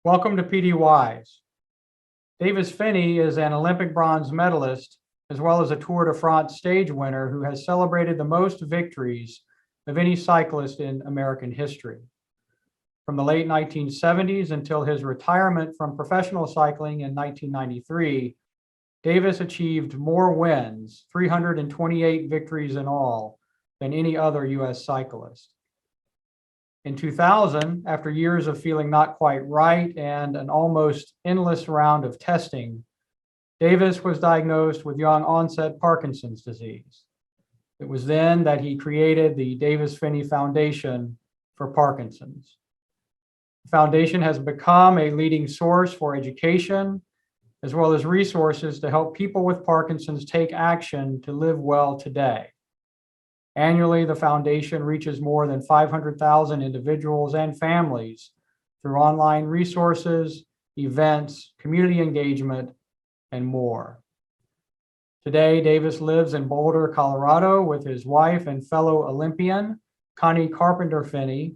Welcome to PDYs. Davis Phinney is an Olympic bronze medalist, as well as a Tour de France stage winner who has celebrated the most victories of any cyclist in American history. From the late 1970s until his retirement from professional cycling in 1993, Davis achieved more wins, 328 victories in all, than any other U.S. cyclist. In 2000, after years of feeling not quite right and an almost endless round of testing, Davis was diagnosed with young onset Parkinson's disease. It was then that he created the Davis Phinney Foundation for Parkinson's. The foundation has become a leading source for education, as well as resources to help people with Parkinson's take action to live well today. Annually, the foundation reaches more than 500,000 individuals and families through online resources, events, community engagement, and more. Today, Davis lives in Boulder, Colorado with his wife and fellow Olympian, Connie Carpenter Phinney.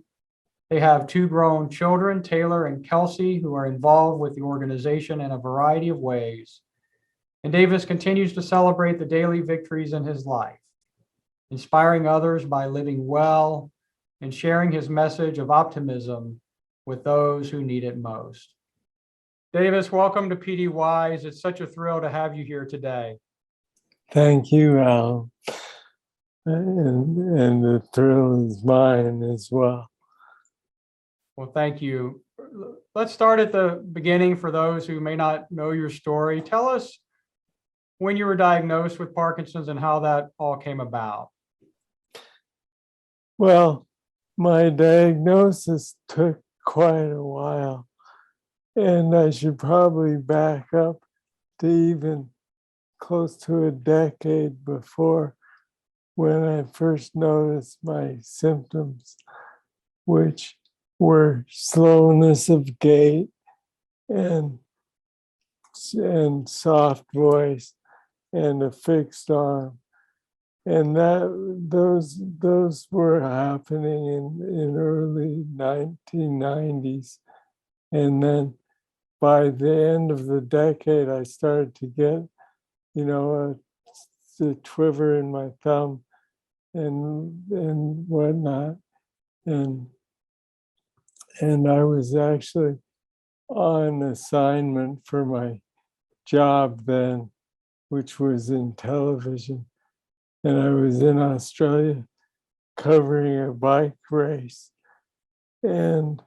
They have two grown children, Taylor and Kelsey, who are involved with the organization in a variety of ways. And Davis continues to celebrate the daily victories in his life, inspiring others by living well and sharing his message of optimism with those who need it most. Davis, welcome to PDYs. It's such a thrill to have you here today. Thank you, Al. And the thrill is mine as well. Well, thank you. Let's start at the beginning for those who may not know your story. Tell us when you were diagnosed with Parkinson's and how that all came about. Well, my diagnosis took quite a while, and I should probably back up to even close to a decade before when I first noticed my symptoms, which were slowness of gait and soft voice and a fixed arm. And those were happening in early 1990s. And then by the end of the decade, I started to get, a twiver in my thumb and whatnot. And I was actually on assignment for my job then, which was in television. And I was in Australia covering a bike race. And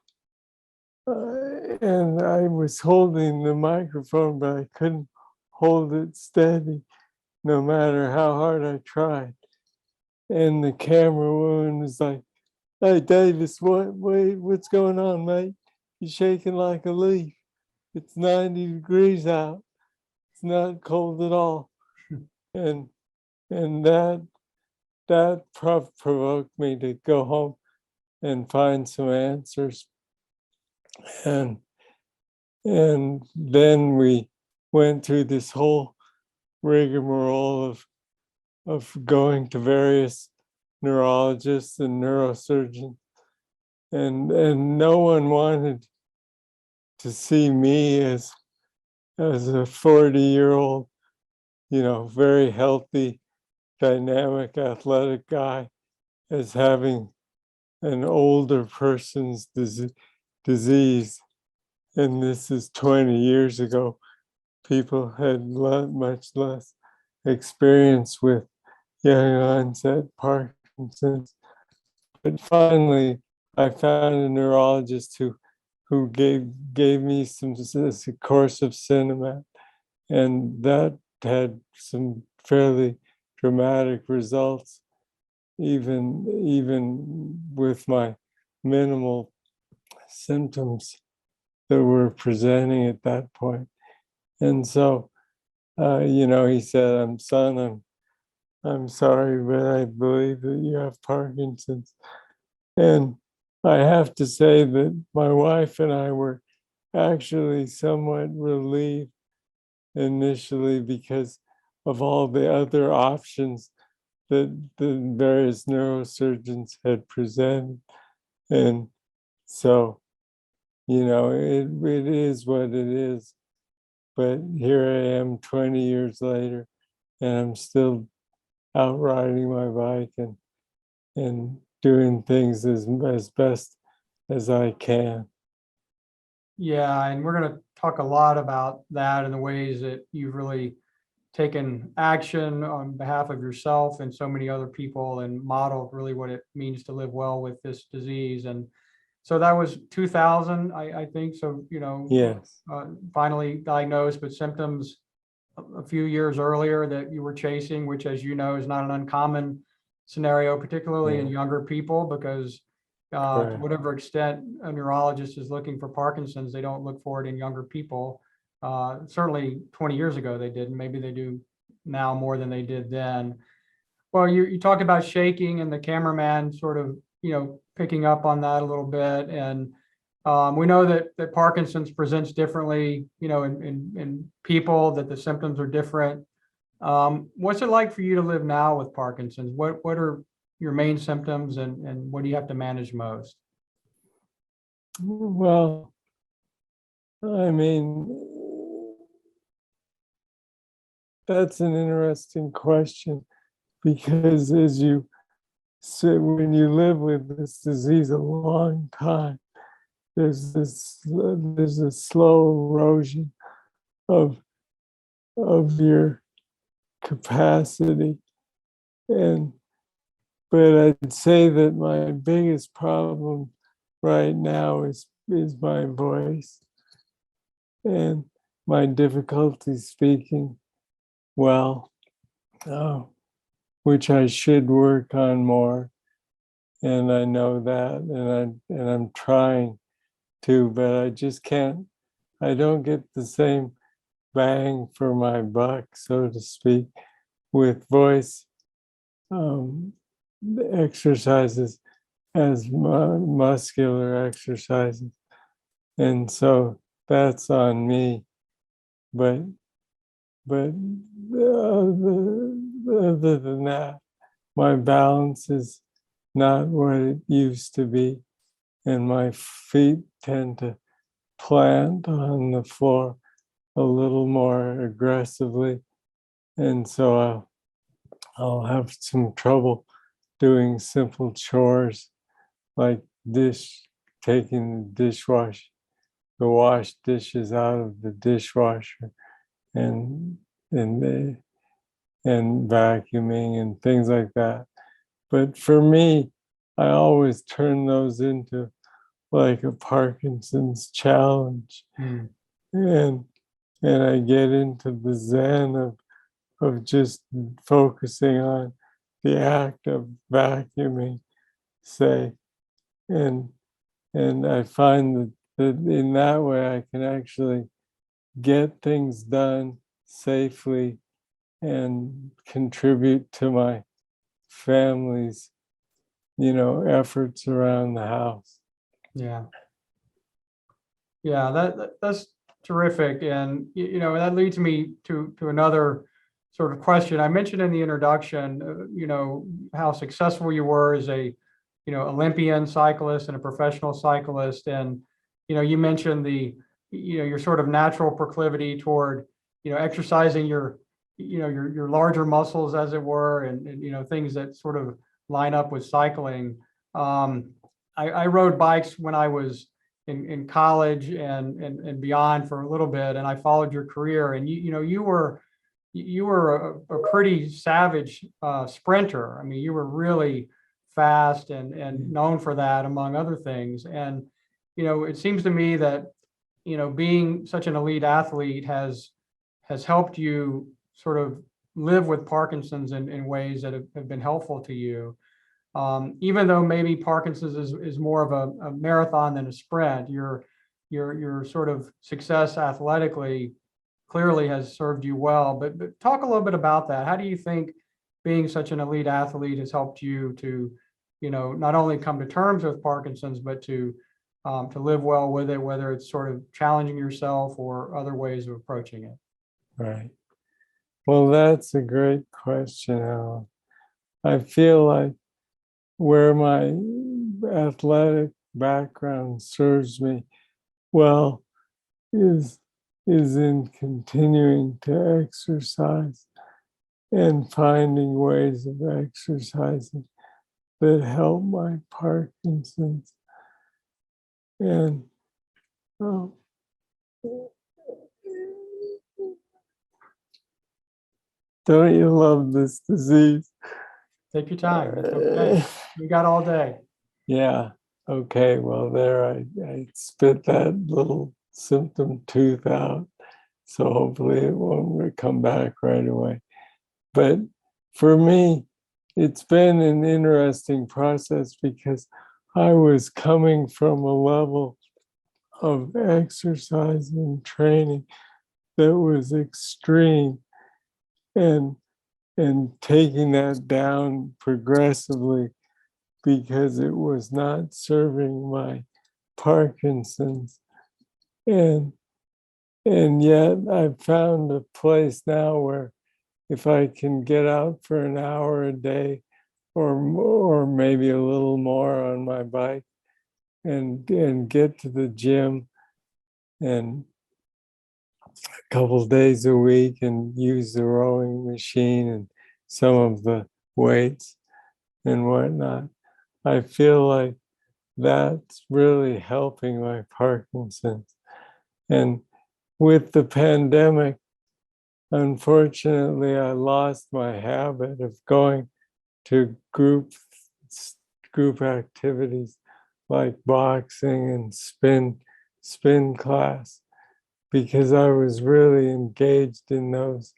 I was holding the microphone, but I couldn't hold it steady no matter how hard I tried. And the camera woman was like, "Hey, Davis, what's going on, mate? You're shaking like a leaf. It's 90 degrees out. It's not cold at all." And that provoked me to go home and find some answers. And then we went through this whole rigmarole of going to various neurologists and neurosurgeons. And no one wanted to see me as a 40-year-old, very healthy, dynamic, athletic guy, as having an older person's disease. And this is 20 years ago. People had much less experience with young onset Parkinson's. But finally, I found a neurologist who gave me a course of Cinemat, and that had some fairly dramatic results, even with my minimal symptoms that were presenting at that point. And so, he said, "Son, I'm sorry, but I believe that you have Parkinson's." And I have to say that my wife and I were actually somewhat relieved initially because of all the other options that the various neurosurgeons had presented. And so it is what it is. But here I am 20 years later, and I'm still out riding my bike and doing things as best as I can. Yeah, and we're going to talk a lot about that and the ways that you've really taken action on behalf of yourself and so many other people and modeled really what it means to live well with this disease. And so that was 2000, I think. So, Yes, finally diagnosed with symptoms a few years earlier that you were chasing, which, as you know, is not an uncommon scenario, particularly in yeah, younger people, because to correct. whatever extent a neurologist is looking for Parkinson's, they don't look for it in younger people. Certainly 20 years ago they didn't. Maybe they do now more than they did then. Well, you talked about shaking and the cameraman sort of, picking up on that a little bit. And we know that Parkinson's presents differently, in people, that the symptoms are different. What's it like for you to live now with Parkinson's? What are your main symptoms, and what do you have to manage most? Well, I mean, that's an interesting question because as you say, when you live with this disease a long time, there's a slow erosion of your capacity. And but I'd say that my biggest problem right now is my voice and my difficulty speaking well, uh, which I should work on more. And I know that, and I'm trying to, but I just can't. I don't get the same bang for my buck, so to speak, with voice um, exercises as muscular exercises. And so that's on me. But other than that, my balance is not what it used to be, and my feet tend to plant on the floor a little more aggressively, and so I'll have some trouble doing simple chores like taking the wash dishes out of the dishwasher and and and vacuuming and things like that. But for me, I always turn those into like a Parkinson's challenge, Hmm. and I get into the zen of just focusing on the act of vacuuming, say, and I find that in that way I can actually get things done safely and contribute to my family's, efforts around the house. Yeah. Yeah, that's terrific. And that leads me to another sort of question. I mentioned in the introduction, how successful you were as a, Olympian cyclist and a professional cyclist. And, you mentioned your sort of natural proclivity toward, exercising your larger muscles, as it were, and things that sort of line up with cycling. I rode bikes when I was in college and beyond for a little bit, and I followed your career, and you were a pretty savage sprinter. I mean, you were really fast and known for that, among other things. And it seems to me that being such an elite athlete has helped you sort of live with Parkinson's in ways that have been helpful to you. Even though maybe Parkinson's is more of a marathon than a sprint, your sort of success athletically clearly has served you well. But talk a little bit about that. How do you think being such an elite athlete has helped you to, not only come to terms with Parkinson's, but to live well with it, whether it's sort of challenging yourself or other ways of approaching it? Right. Well, that's a great question, Alan. I feel like where my athletic background serves me well, is in continuing to exercise and finding ways of exercising that help my Parkinson's. And um, don't you love this disease? Take your time. It's okay. We got all day. Yeah. Okay. Well, there I spit that little symptom tooth out. So hopefully it won't come back right away. But for me, it's been an interesting process because I was coming from a level of exercise and training that was extreme, and taking that down progressively because it was not serving my Parkinson's. And yet I've found a place now where if I can get out for an hour a day or maybe a little more on my bike and get to the gym and a couple of days a week and use the rowing machine and some of the weights and whatnot, I feel like that's really helping my Parkinson's. And with the pandemic, unfortunately, I lost my habit of going to group activities like boxing and spin class because I was really engaged in those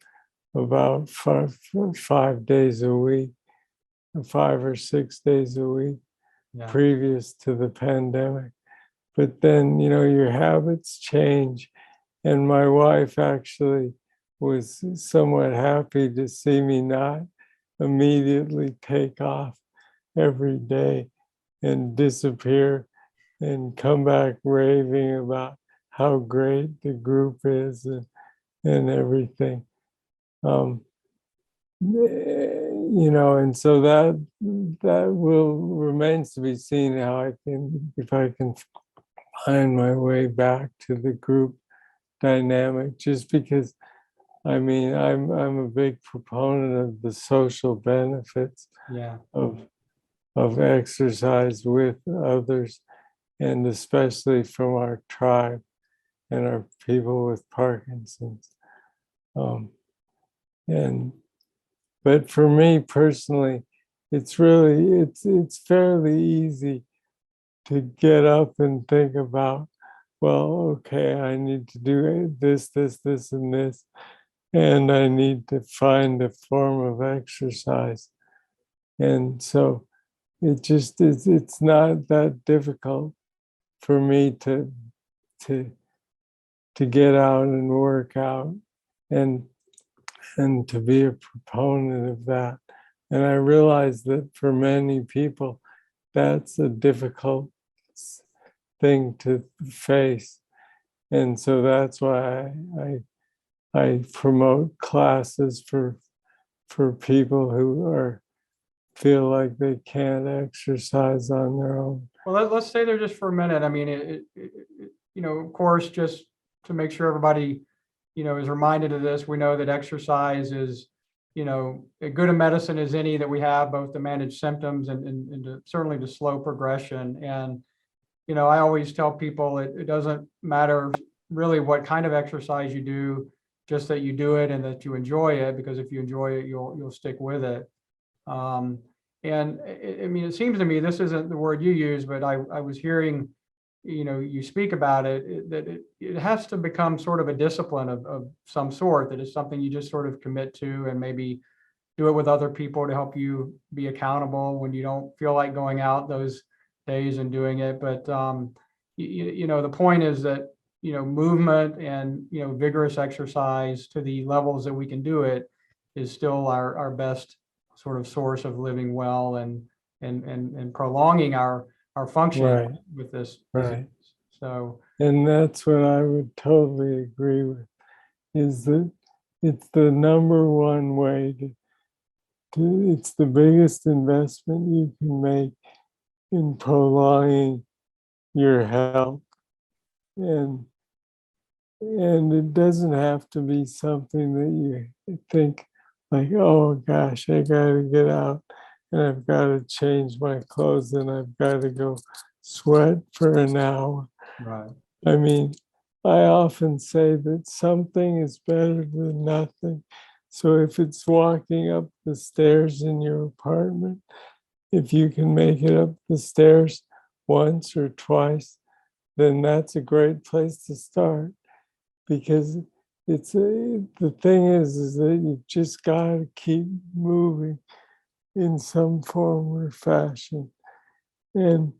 about 5 days a week, 5 or 6 days a week previous to the pandemic. But then, your habits change. And my wife actually was somewhat happy to see me not immediately take off every day and disappear and come back raving about how great the group is and everything. And so that will remains to be seen if I can find my way back to the group dynamic, just because I'm a big proponent of the social benefits of exercise with others, and especially from our tribe and our people with Parkinson's. But for me personally, it's fairly easy to get up and think about, well, okay, I need to do this, and this, and I need to find a form of exercise. And so it's not that difficult for me to get out and work out and to be a proponent of that. And I realize that for many people, that's a difficult thing to face. And so that's why I promote classes for people who feel like they can't exercise on their own. Well, let's stay there just for a minute. I mean, of course, just to make sure everybody, is reminded of this, we know that exercise is, as good a medicine as any that we have, both to manage symptoms and certainly to slow progression. And, I always tell people it doesn't matter really what kind of exercise you do, just that you do it and that you enjoy it, because if you enjoy it, you'll stick with it. And it seems to me, this isn't the word you use, but I was hearing, you speak about it, that it has to become sort of a discipline of some sort, that is something you just sort of commit to and maybe do it with other people to help you be accountable when you don't feel like going out those days and doing it. But, the point is that, movement and, vigorous exercise to the levels that we can do it is still our best sort of source of living well and prolonging our function with this disease. So, and that's what I would totally agree with, is that it's the number one way it's the biggest investment you can make in prolonging your health. and it doesn't have to be something that you think like, oh gosh, I gotta get out and I've got to change my clothes and I've got to go sweat for an hour. Right. I mean, I often say that something is better than nothing. So if it's walking up the stairs in your apartment, if you can make it up the stairs once or twice, then that's a great place to start, because the thing is that you've just got to keep moving in some form or fashion, and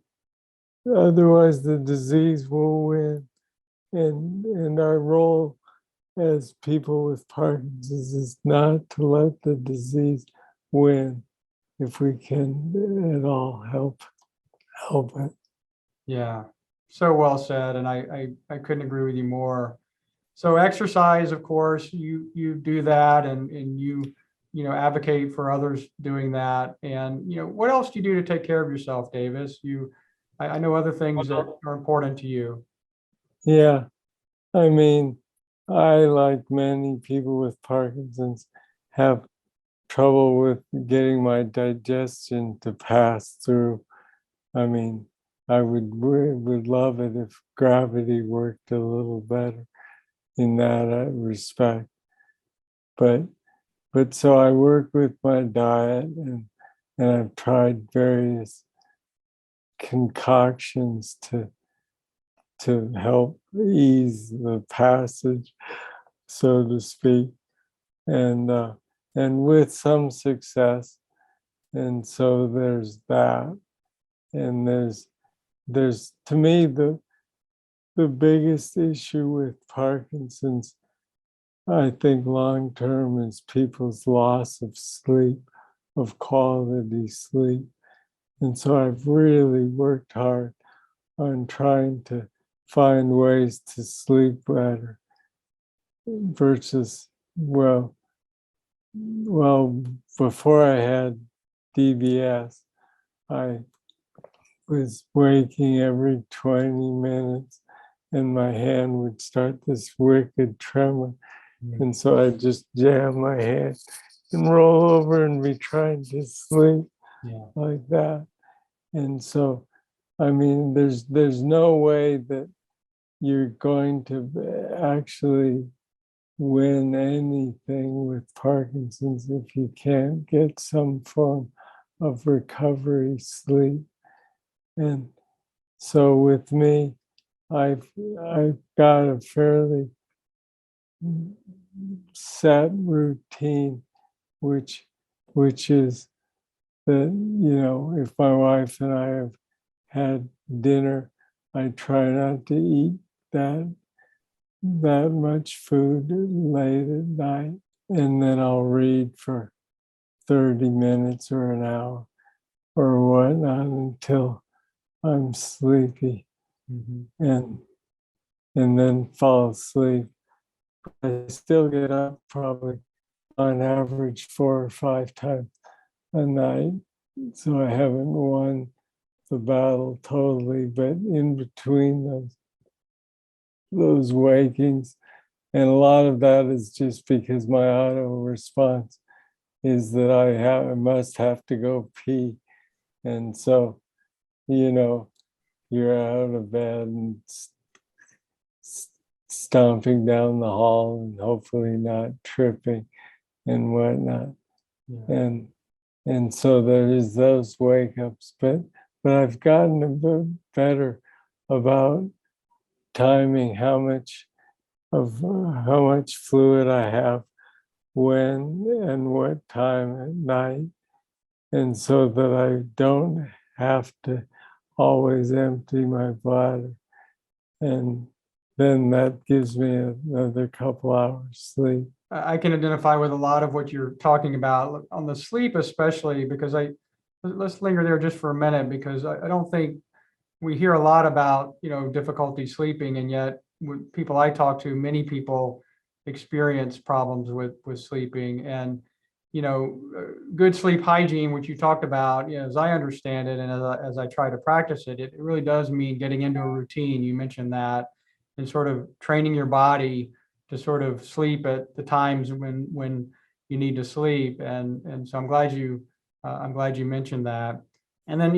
otherwise the disease will win. And our role as people with Parkinson's is not to let the disease win if we can at all help it. Yeah. So well said. And I couldn't agree with you more. So exercise, of course, you do that, and you know, advocate for others doing that. And, you know, what else do you do to take care of yourself, Davis? I know other things that are important to you. Yeah, I mean, I, like many people with Parkinson's, have trouble with getting my digestion to pass through. I mean, I would love it if gravity worked a little better in that respect. But so I work with my diet, and I've tried various concoctions to help ease the passage, so to speak, and with some success. And so there's that, and there's to me the biggest issue with Parkinson's, I think long term, is people's loss of sleep, of quality sleep. And so I've really worked hard on trying to find ways to sleep better versus, well, before I had DBS, I was waking every 20 minutes and my hand would start this wicked tremor. And so I just jam my hand and roll over and be trying to sleep like that. And so, I mean, there's no way that you're going to actually win anything with Parkinson's if you can't get some form of recovery sleep. And so with me, I've got a fairly set routine, which is that, you know, if my wife and I have had dinner, I try not to eat that much food late at night, and then I'll read for 30 minutes or an hour or whatnot until I'm sleepy, and then fall asleep. I still get up probably on average 4 or 5 times a night, so I haven't won the battle totally, but in between those wakings, and a lot of that is just because my auto response is that I must have to go pee, and so, you know, you're out of bed and stomping down the hall and hopefully not tripping and whatnot. And so there is those wake ups, but I've gotten a bit better about timing how much fluid I have when and what time at night, and so that I don't have to always empty my bladder, and then that gives me another couple hours sleep. I can identify with a lot of what you're talking about on the sleep, especially because let's linger there just for a minute, because I don't think we hear a lot about, you know, difficulty sleeping, and yet with people I talk to, many people experience problems with sleeping. And, you know, good sleep hygiene, which you talked about, you know, as I understand it, and as I try to practice it, it really does mean getting into a routine. You mentioned that, and sort of training your body to sort of sleep at the times when you need to sleep. And so I'm glad you mentioned that. And then,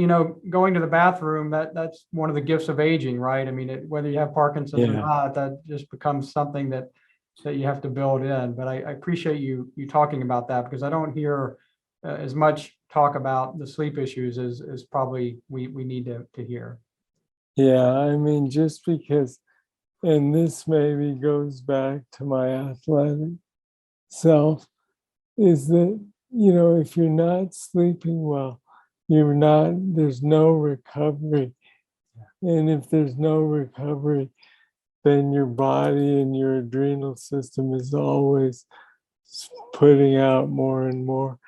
going to the bathroom, that's one of the gifts of aging, right? I mean, whether you have Parkinson's or Yeah. not, that just becomes something that you have to build in. But I appreciate you talking about that, because I don't hear as much talk about the sleep issues as probably we need to hear. Yeah, I mean, just because, and this maybe goes back to my athletic self, is that, if you're not sleeping well, there's no recovery. And if there's no recovery, then your body and your adrenal system is always putting out more and more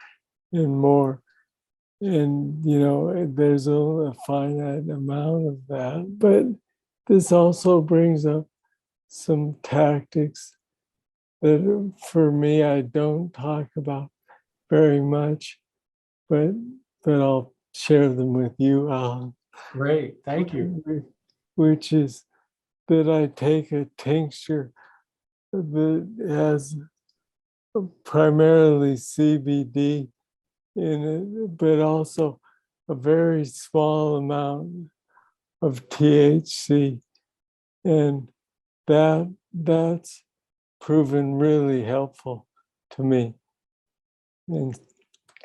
and more. And, there's a finite amount of that. But this also brings up some tactics that for me, I don't talk about very much, but I'll share them with you, Alan. Great, thank you. Which is that I take a tincture that has primarily CBD in it, but also a very small amount of THC, and that's proven really helpful to me. And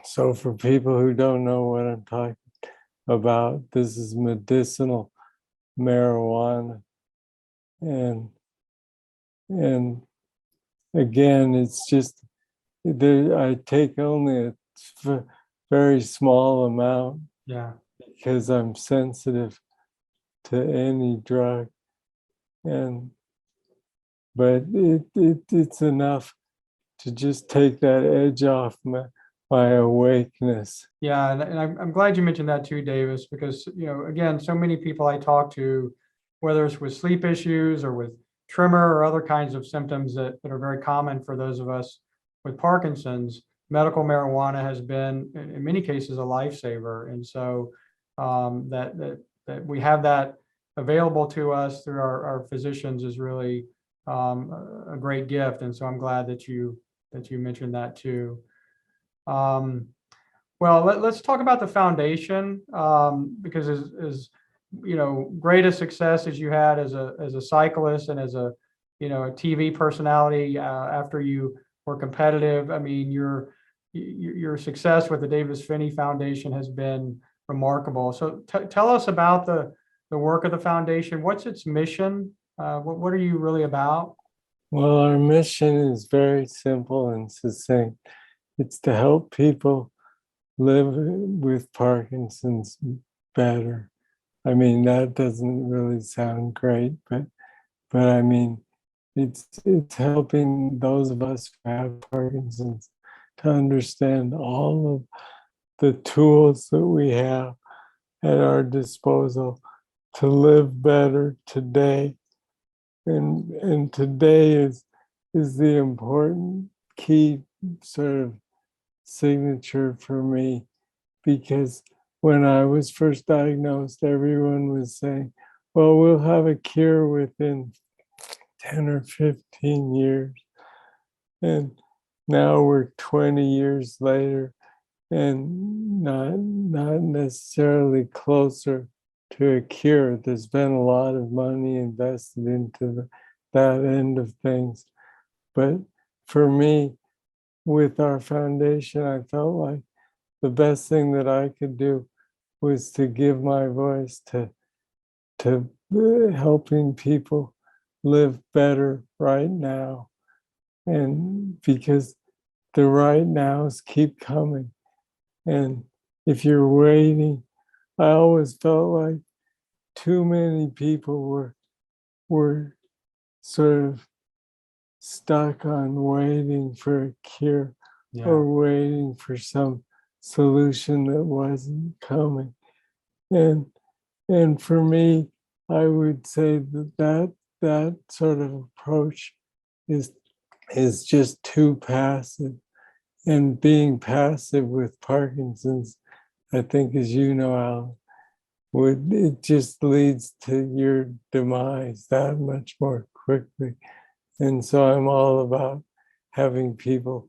so, for people who don't know what I'm talking about, this is medicinal marijuana, and again, it's just I take only a very small amount. Yeah. Because I'm sensitive to any drug, but it's enough to just take that edge off my awakeness. Yeah, and I'm glad you mentioned that too, Davis, because again, so many people I talk to, whether it's with sleep issues or with tremor or other kinds of symptoms that are very common for those of us with Parkinson's, medical marijuana has been, in many cases, a lifesaver. And so that we have that available to us through our physicians is really a great gift. And so I'm glad that you mentioned that too. Well, let's talk about the foundation, because as great a success as you had as a cyclist and as a TV personality after you were competitive. I mean, your success with the Davis Phinney Foundation has been remarkable. So tell us about the work of the foundation. What's its mission? What are you really about? Well, our mission is very simple and succinct. It's to help people live with Parkinson's better. I mean, that doesn't really sound great, but I mean, it's helping those of us who have Parkinson's to understand all of the tools that we have at our disposal to live better today. And today is the important key sort of signature for me, because when I was first diagnosed, everyone was saying, well, we'll have a cure within 10 or 15 years. And now we're 20 years later and not necessarily closer to a cure. There's been a lot of money invested into that end of things. But for me, with our foundation, I felt like the best thing that I could do was to give my voice to helping people live better right now. And because the right nows keep coming. And if you're waiting, I always felt like too many people were sort of stuck on waiting for a cure or waiting for some solution that wasn't coming. And for me, I would say that sort of approach is just too passive. And being passive with Parkinson's, I think, as you know, Alan, it just leads to your demise that much more quickly. And so I'm all about having people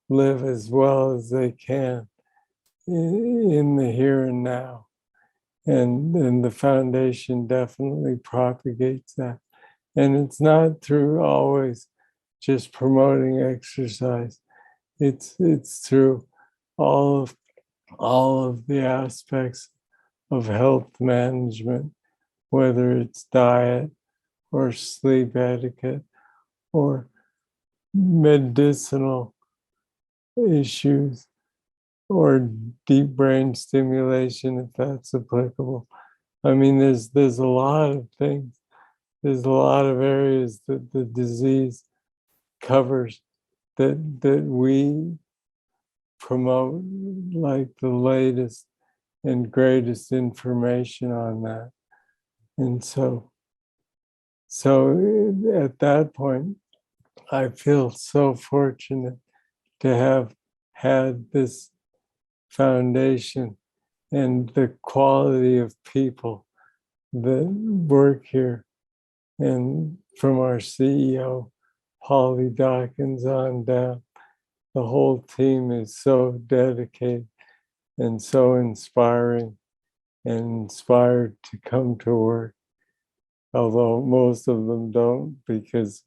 live as well as they can in the here and now. And the foundation definitely propagates that. And it's not through always just promoting exercise. It's through all of the aspects of health management, whether it's diet or sleep etiquette or medicinal issues or deep brain stimulation, if that's applicable. I mean, there's a lot of things. There's a lot of areas that the disease covers that we promote, like the latest and greatest information on that. And so at that point, I feel so fortunate to have had this foundation and the quality of people that work here. And from our CEO, Holly Dawkins, on down, the whole team is so dedicated and so inspiring and inspired to come to work. Although most of them don't, because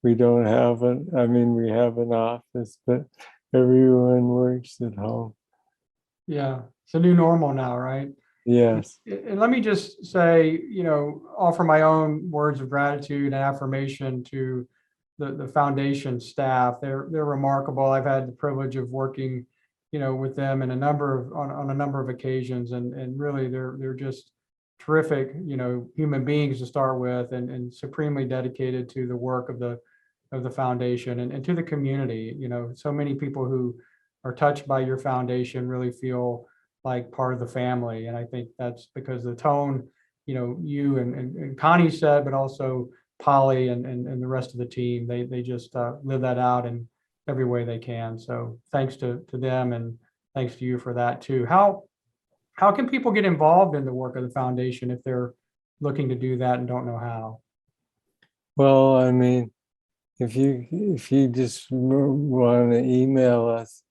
we don't have we have an office, but everyone works at home. Yeah, it's a new normal now, right? Yes. And let me just say, offer my own words of gratitude and affirmation to the foundation staff. They're remarkable. I've had the privilege of working, with them in on a number of occasions, and really they're just terrific, human beings to start with, and supremely dedicated to the work of the foundation and to the community. So many people who are touched by your foundation really feel like part of the family. And I think that's because the tone, you and Connie said, but also Polly and the rest of the team, they just live that out in every way they can. So thanks to them, and thanks to you for that too. How can people get involved in the work of the foundation if they're looking to do that and don't know how? Well, I mean, if you just want to email us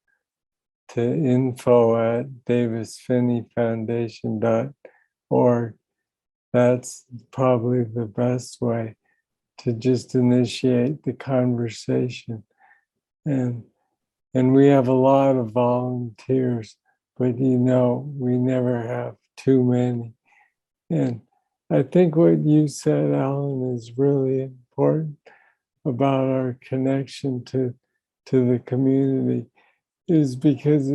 to info@davisphinneyfoundation.org, that's probably the best way to just initiate the conversation. And we have a lot of volunteers, but we never have too many. And I think what you said, Allan, is really important about our connection to the community, is because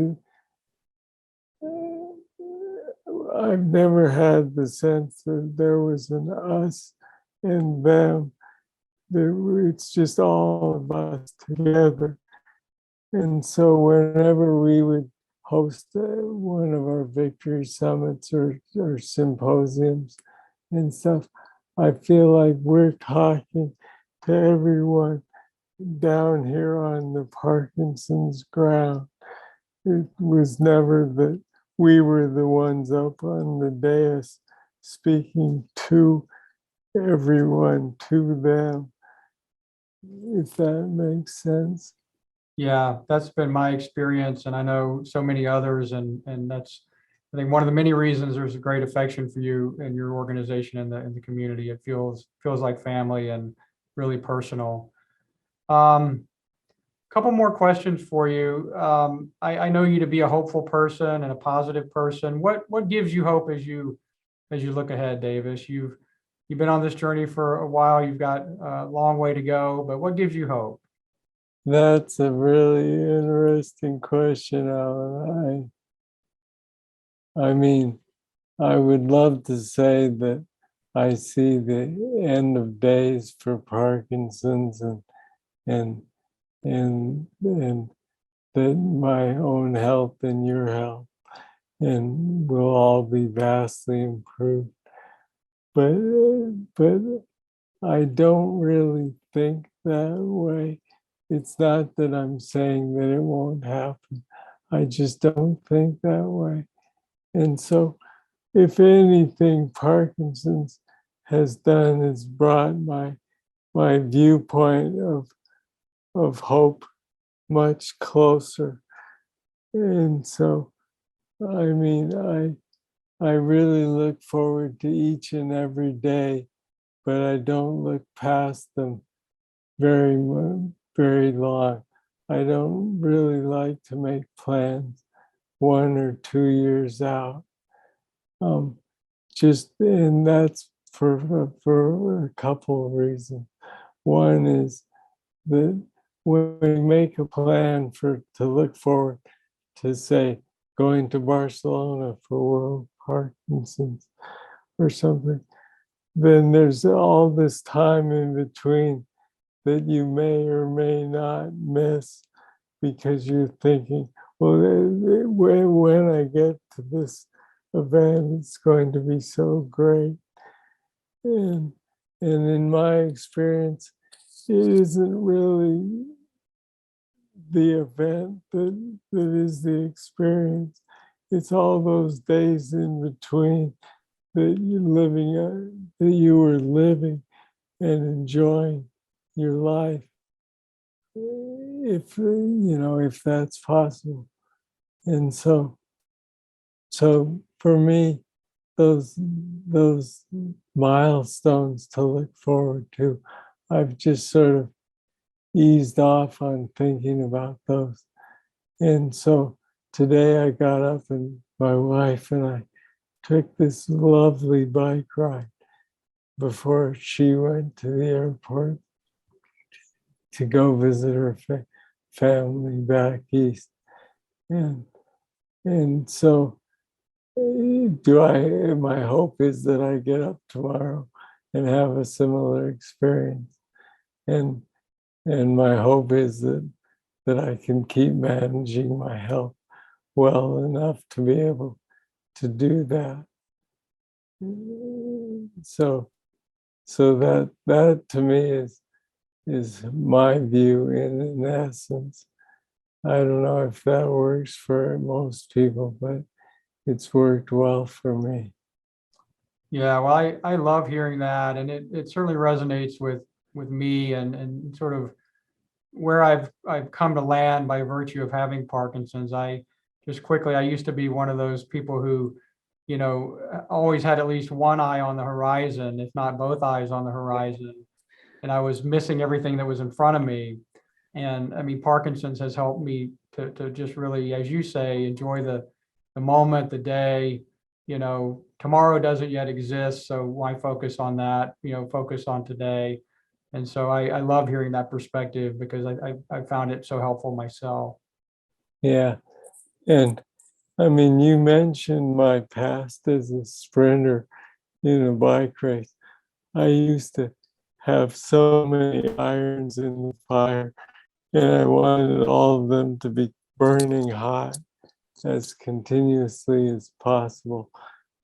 I've never had the sense that there was an us and them. It's just all of us together. And so whenever we would host one of our victory summits or symposiums and stuff, I feel like we're talking to everyone down here on the Parkinson's ground. It was never that we were the ones up on the dais speaking to everyone, to them, if that makes sense. Yeah, that's been my experience, and I know so many others, and that's, I think, one of the many reasons there's a great affection for you and your organization in the community. It feels like family and really personal. Couple more questions for you. I know you to be a hopeful person and a positive person. What gives you hope as you look ahead, Davis? You've been on this journey for a while. You've got a long way to go, but what gives you hope? That's a really interesting question, Alan. I mean, I would love to say that I see the end of days for Parkinson's and and that my own health and your health and we'll all be vastly improved. But I don't really think that way. It's not that I'm saying that it won't happen. I just don't think that way. And so if anything, Parkinson's has done is brought my viewpoint of hope much closer. And so, I mean, I really look forward to each and every day, but I don't look past them very long. I don't really like to make plans 1 or 2 years out. And that's for a couple of reasons. One is that when we make a plan to look forward to, say, going to Barcelona for World Parkinson's or something, then there's all this time in between that you may or may not miss because you're thinking, well, when I get to this event, it's going to be so great. And in my experience, it isn't really the event that is the experience. It's all those days in between that that you were living and enjoying your life, if that's possible. And so for me, those milestones to look forward to, I've just sort of eased off on thinking about those. And so today I got up and my wife and I took this lovely bike ride before she went to the airport to go visit her family back east. And so my hope is that I get up tomorrow and have a similar experience. And my hope is that I can keep managing my health well enough to be able to do that. So that to me is my view in essence. I don't know if that works for most people, but it's worked well for me. Yeah, well, I love hearing that, and it certainly resonates with me and sort of where I've come to land by virtue of having Parkinson's. I used to be one of those people who, always had at least one eye on the horizon, if not both eyes on the horizon, and I was missing everything that was in front of me. And I mean, Parkinson's has helped me to just really, as you say, enjoy the moment, the day. Tomorrow doesn't yet exist, so why focus on that? Focus on today. And so I love hearing that perspective because I found it so helpful myself. Yeah. And I mean, you mentioned my past as a sprinter in a bike race. I used to have so many irons in the fire, and I wanted all of them to be burning hot as continuously as possible.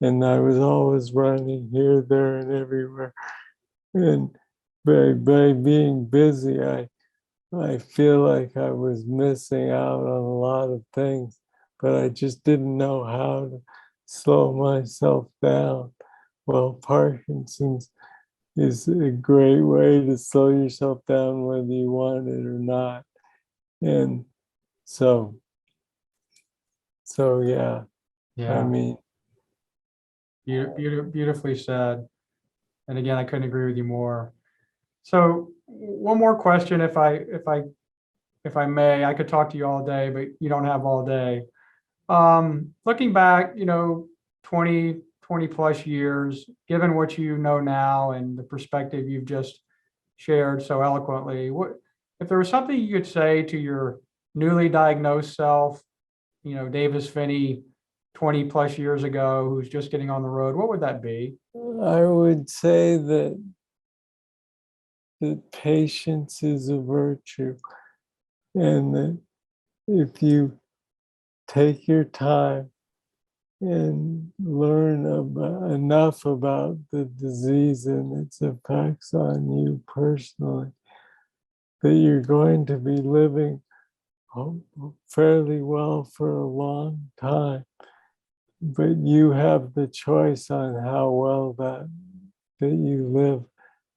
And I was always running here, there, and everywhere. And by being busy, I feel like I was missing out on a lot of things, but I just didn't know how to slow myself down. Well, Parkinson's is a great way to slow yourself down whether you want it or not. And so yeah, I Yeah, mean, beautifully said. And again, I couldn't agree with you more. So one more question, if I may. I could talk to you all day, but you don't have all day. Looking back, 20 plus years, given what you know now and the perspective you've just shared so eloquently, if there was something you could say to your newly diagnosed self, Davis Phinney, 20 plus years ago, who's just getting on the road, what would that be? I would say that patience is a virtue, and that if you take your time and learn enough about the disease and its effects on you personally, that you're going to be living fairly well for a long time. but you have the choice on how well that you live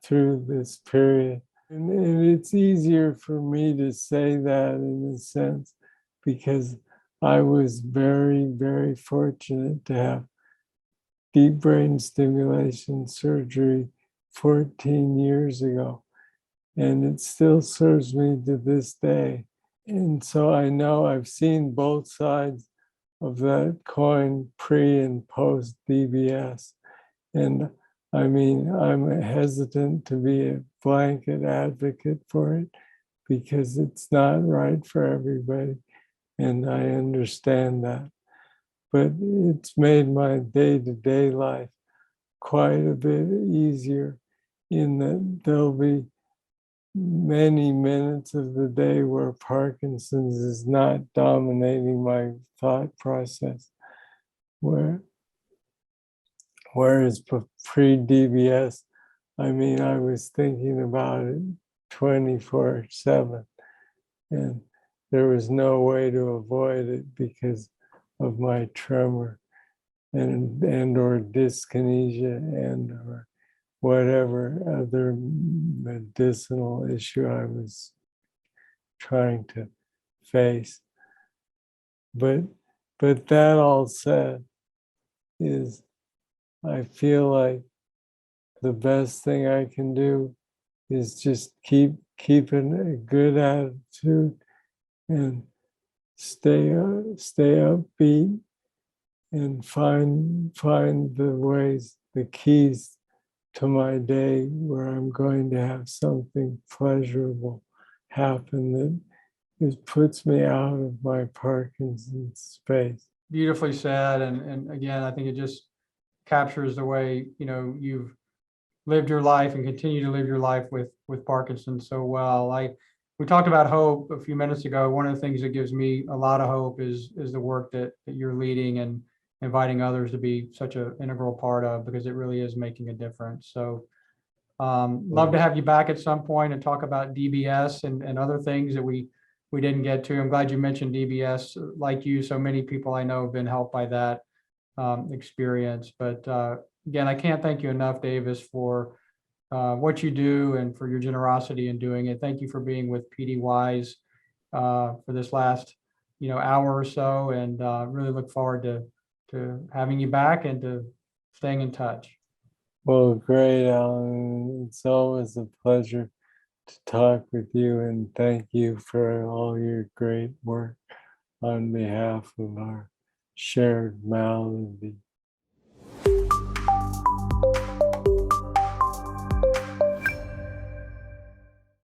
through this period. And it's easier for me to say that in a sense because I was very, very fortunate to have deep brain stimulation surgery 14 years ago. And it still serves me to this day. And so I know I've seen both sides of that coin, pre and post DBS. And I mean, I'm hesitant to be a blanket advocate for it because it's not right for everybody. And I understand that. But it's made my day-to-day life quite a bit easier in that there'll be many minutes of the day where Parkinson's is not dominating my thought process, whereas pre-DBS, I mean, I was thinking about it 24/7, and there was no way to avoid it because of my tremor and or dyskinesia and or whatever other medicinal issue I was trying to face. But that all said is I feel like the best thing I can do is just keeping a good attitude and stay upbeat and find the ways, the keys to my day where I'm going to have something pleasurable happen that puts me out of my Parkinson's space. Beautifully said. And again, I think it just captures the way, you've lived your life and continue to live your life with Parkinson's so well. We talked about hope a few minutes ago. One of the things that gives me a lot of hope is the work that you're leading and inviting others to be such an integral part of, because it really is making a difference. So love to have you back at some point and talk about DBS and other things that we didn't get to. I'm glad you mentioned DBS. Like you, so many people I know have been helped by that experience. But again, I can't thank you enough, Davis, for what you do and for your generosity in doing it. Thank you for being with PD Wise for this last, hour or so, and really look forward to having you back and to staying in touch. Well, great, Alan. It's always a pleasure to talk with you, and thank you for all your great work on behalf of our shared malady.